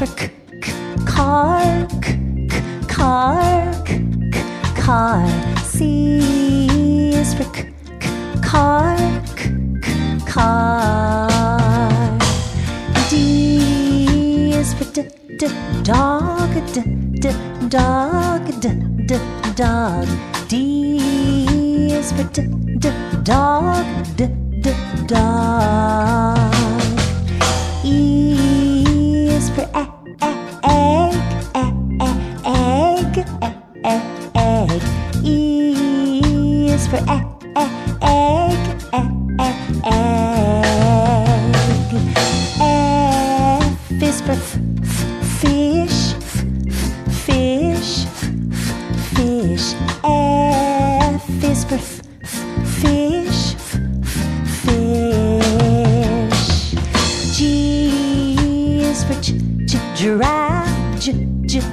for car, car, car. C is for car, car. D is for dog, dog, dog. D is for dog, dog. E is for egg, egg, egg. E is for egg, egg. F is for fish, fish, fish. F is for fish, fish. G is for giraffe,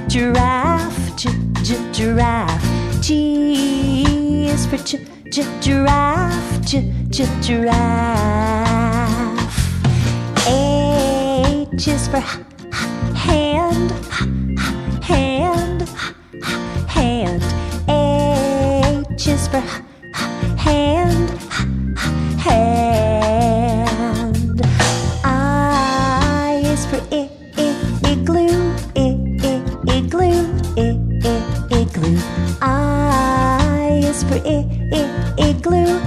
giraffe, giraffe. G is for giraffe, giraffe. H is for hand, hand, hand. H is for hand, hand. I is for igloo, igloo, igloo. I is for igloo,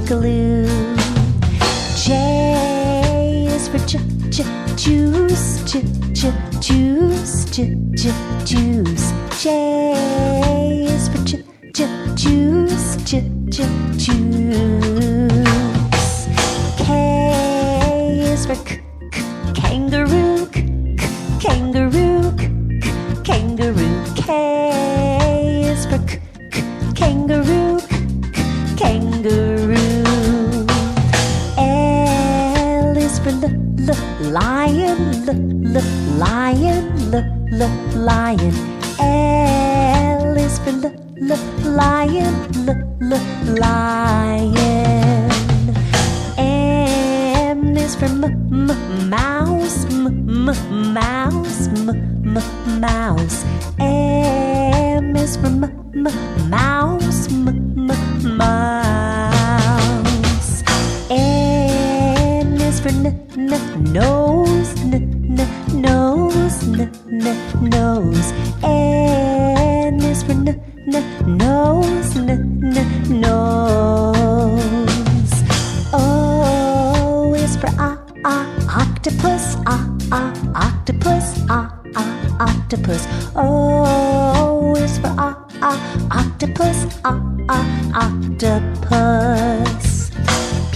igloo. J is for juice, juice, juice. J is for juice, juice. K is for kangaroo, kangaroo, kangaroo. K is for kangaroo, kangaroo. L is for lion, lion, lion. L is for lion, lion. M is for mouse, mouse, mouse. M is for mouse, mouse. N is for nose, nose, nose. N is for nose, nose. O is for octopus, octopus, octopus. O is for octopus, octopus. P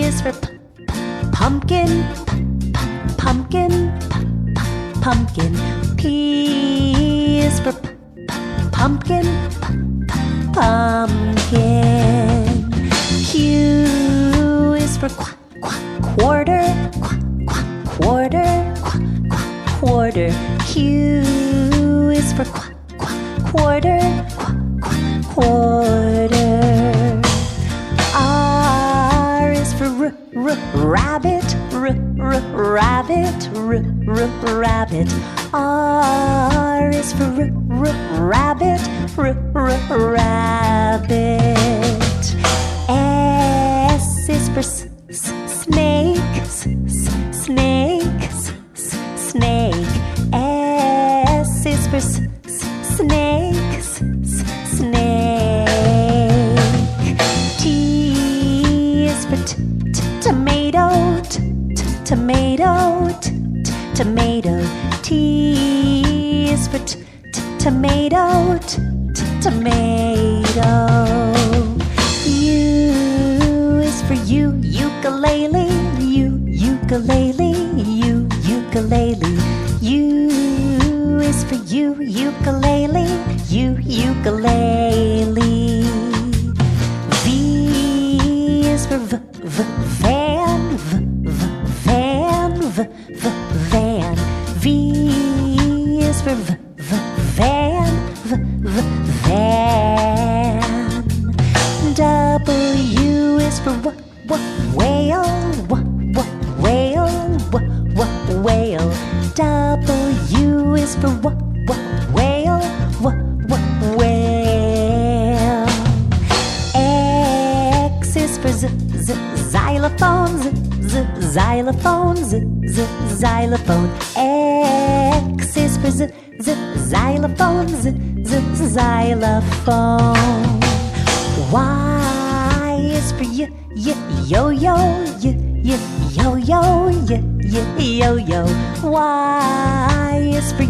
is for pumpkin, pumpkin, pumpkin. P is for pumpkin, pumpkin. Q is for quarter, quarter, quarter. Q is for quarter, quarter. R is for rabbit, rabbit, rabbit. R is for rabbit, rabbit. S is for snake, snake, snake. S is for snake, snake. T is for tomato, tomato, tomato. T is for tomato, tomato. U is for ukulele, ukulele, ukulele. U is for ukulele, ukulele. V is for van, van, van. V is for van, van. W is for whale, whale, is for whale, whale. X is for xylophone, xylophone, xylophone. X is for xylophone, xylophone. Y is for yo-yo, yo-yo, yo-yo. Y is for